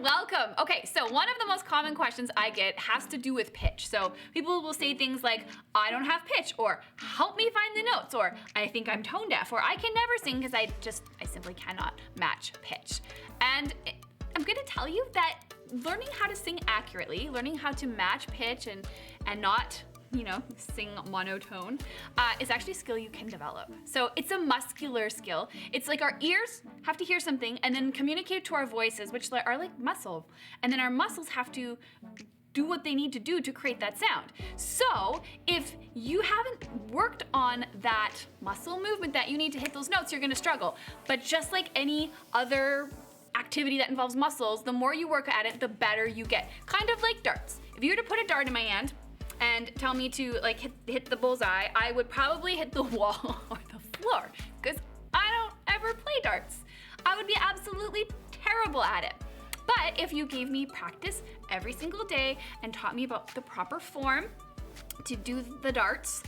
welcome. Okay, so one of the most common questions I get has to do with pitch. So people will say things like, I don't have pitch, or help me find the notes, or I think I'm tone deaf, or I can never sing because I simply cannot match pitch. And I'm gonna tell you that learning how to sing accurately, learning how to match pitch and not sing monotone, is actually a skill you can develop. So it's a muscular skill. It's like our ears have to hear something and then communicate to our voices, which are like muscle. And then our muscles have to do what they need to do to create that sound. So if you haven't worked on that muscle movement that you need to hit those notes, you're gonna struggle. But just like any other activity that involves muscles, the more you work at it, the better you get. Kind of like darts. If you were to put a dart in my hand and tell me to like hit the bullseye, I would probably hit the wall or the floor because I don't ever play darts. I would be absolutely terrible at it. But if you gave me practice every single day and taught me about the proper form to do the darts,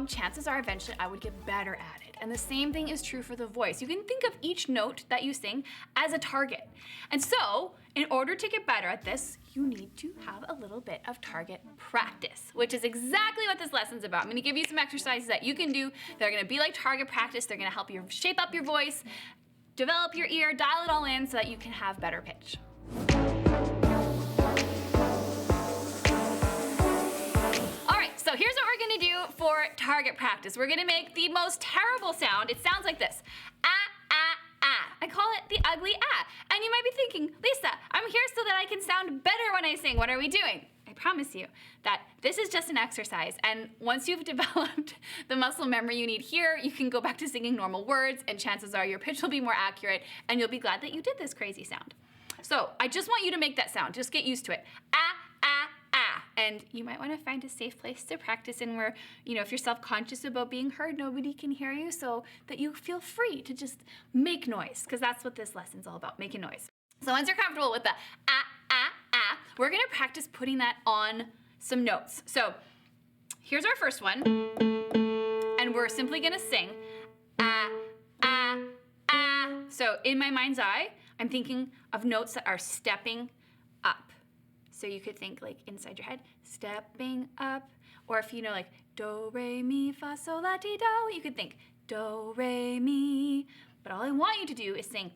chances are eventually I would get better at it. And the same thing is true for the voice. You can think of each note that you sing as a target. And so, in order to get better at this, you need to have a little bit of target practice, which is exactly what this lesson's about. I'm gonna give you some exercises that you can do that are gonna be like target practice. They're gonna help you shape up your voice, develop your ear, dial it all in so that you can have better pitch. So here's what we're gonna do for target practice. We're gonna make the most terrible sound. It sounds like this. Ah, ah, ah. I call it the ugly ah. And you might be thinking, Lisa, I'm here so that I can sound better when I sing. What are we doing? I promise you that this is just an exercise. And once you've developed the muscle memory you need here, you can go back to singing normal words, and chances are your pitch will be more accurate, and you'll be glad that you did this crazy sound. So I just want you to make that sound. Just get used to it. Ah, ah, ah. And you might want to find a safe place to practice in where, if you're self-conscious about being heard, nobody can hear you, so that you feel free to just make noise, because that's what this lesson's all about, making noise. So once you're comfortable with the ah, ah, ah, we're gonna practice putting that on some notes. So here's our first one, and we're simply gonna sing ah, ah, ah. So in my mind's eye, I'm thinking of notes that are stepping up. So you could think like inside your head, stepping up. Or if like do, re, mi, fa, sol, la, ti, do, you could think do, re, mi. But all I want you to do is sing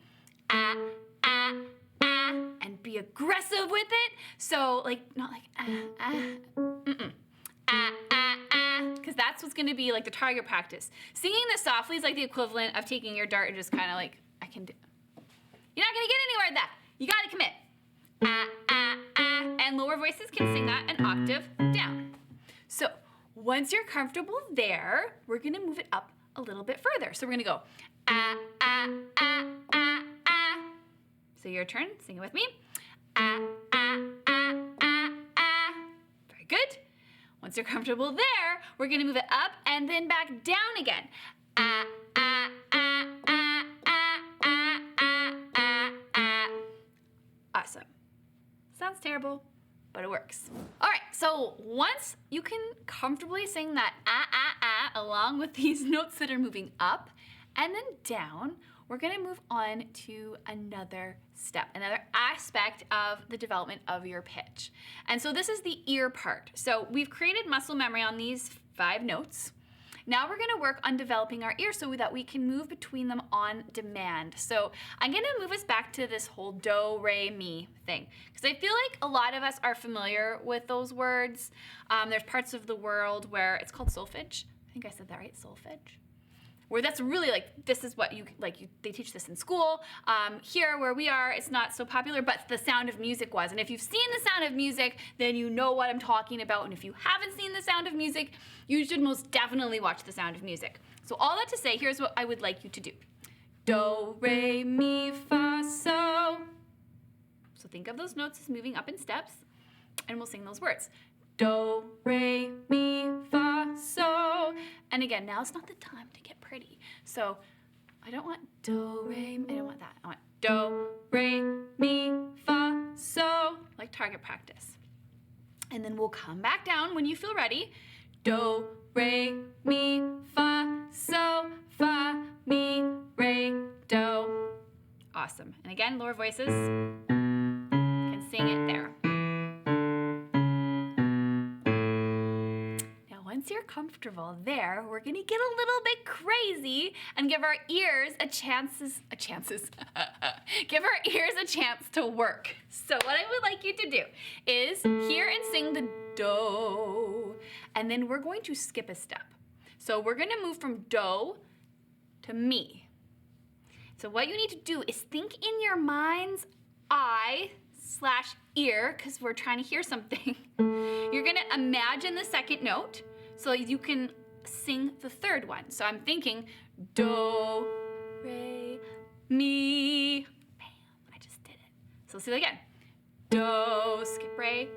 ah, ah, ah, and be aggressive with it. So like, not like ah, ah, ah, ah, ah, because that's what's gonna be like the target practice. Singing this softly is like the equivalent of taking your dart and just kind of like, I can do. You're not gonna get anywhere with that. You gotta commit. Ah, ah, ah, and lower voices can sing that an octave down. So once you're comfortable there, we're gonna move it up a little bit further. So we're gonna go ah, ah, ah, ah, ah. So your turn, sing it with me. Ah, ah, ah, ah, ah. Very good. Once you're comfortable there, we're gonna move it up and then back down again. Ah, ah, ah, ah, ah, ah, ah, ah, ah. Awesome. Sounds terrible, but it works. All right, so once you can comfortably sing that ah, ah, ah, along with these notes that are moving up and then down, we're gonna move on to another step, another aspect of the development of your pitch. And so this is the ear part. So we've created muscle memory on these 5 notes. Now we're gonna work on developing our ear so that we can move between them on demand. So I'm gonna move us back to this whole do, re, mi thing, because I feel like a lot of us are familiar with those words. There's parts of the world where it's called solfege. I think I said that right, solfege. Where that's really like, this is what they teach this in school. Here where we are, it's not so popular, but The Sound of Music was. And if you've seen The Sound of Music, then you know what I'm talking about. And if you haven't seen The Sound of Music, you should most definitely watch The Sound of Music. So all that to say, here's what I would like you to do. Do, re, mi, fa, so. So think of those notes as moving up in steps, and we'll sing those words. Do, re, mi, fa, so. And again, now's not the time to get pretty. So I don't want do, re, I don't want that. I want do, re, mi, fa, so, like target practice. And then we'll come back down when you feel ready. Do, re, mi, fa, so, fa, mi, re, do. Awesome. And again, lower voices. sing it there. Now, once you're comfortable there, we're gonna get a little bit crazy and give our ears a chance to work. So what I would like you to do is hear and sing the do, and then we're going to skip a step. So we're gonna move from do to mi. So what you need to do is think in your mind's eye/ear, because we're trying to hear something. You're gonna imagine the second note so you can sing the third one. So I'm thinking do, re, mi. Bam, I just did it. So let's do it again. Do, skip re,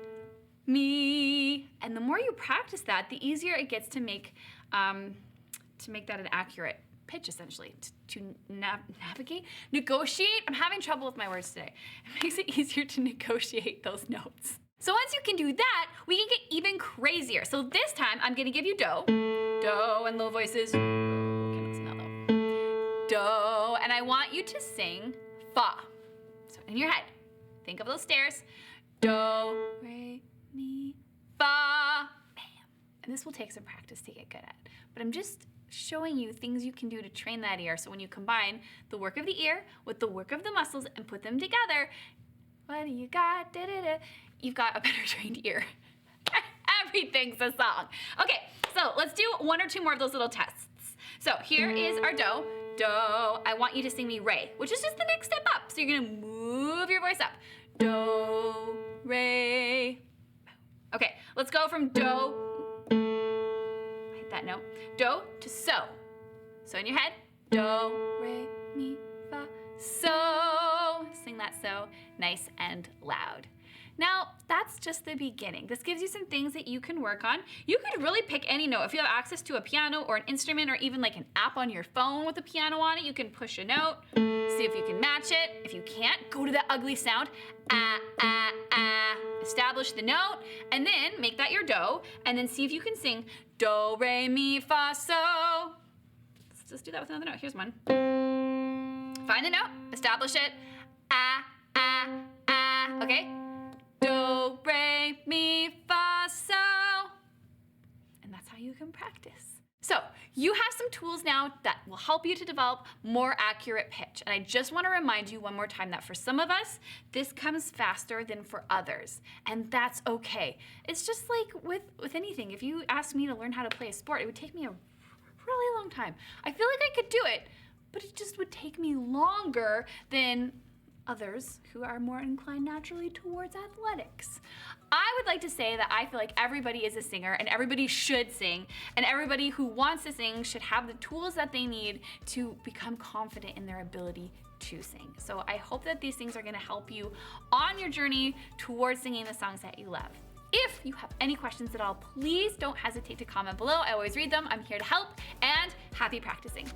mi. And the more you practice that, the easier it gets to make that an accurate pitch, essentially, to navigate, negotiate. I'm having trouble with my words today. It makes it easier to negotiate those notes. So once you can do that, we can get even crazier. So this time, I'm gonna give you do, and low voices. Okay, let's now though. Do, and I want you to sing fa. So in your head, think of those stairs. Do, re, mi, fa, bam. And this will take some practice to get good at. But I'm just showing you things you can do to train that ear. So when you combine the work of the ear with the work of the muscles and put them together, what do you got? Da-da-da. You've got a better trained ear. Everything's a song. Okay, so let's do one or two more of those little tests. So here is our do. Do. I want you to sing me re, which is just the next step up. So you're gonna move your voice up. Do, re. Okay, let's go from do. Hit that note. Do to so. So in your head, do, re, mi, fa, so. Sing that so nice and loud. Now, that's just the beginning. This gives you some things that you can work on. You could really pick any note. If you have access to a piano or an instrument or even like an app on your phone with a piano on it, you can push a note, see if you can match it. If you can't, go to that ugly sound. Ah, ah, ah. Establish the note, and then make that your do, and then see if you can sing do, re, mi, fa, so. Let's just do that with another note. Here's one. Find the note, establish it. Ah, ah, ah. Okay? Do, re, mi, fa, so. And that's how you can practice. So you have some tools now that will help you to develop more accurate pitch. And I just want to remind you one more time that for some of us, this comes faster than for others. And that's okay. It's just like with anything. If you asked me to learn how to play a sport, it would take me a really long time. I feel like I could do it, but it just would take me longer than others who are more inclined naturally towards athletics. I would like to say that I feel like everybody is a singer and everybody should sing, and everybody who wants to sing should have the tools that they need to become confident in their ability to sing. So I hope that these things are going to help you on your journey towards singing the songs that you love. If you have any questions at all, please don't hesitate to comment below. I always read them. I'm here to help, and happy practicing.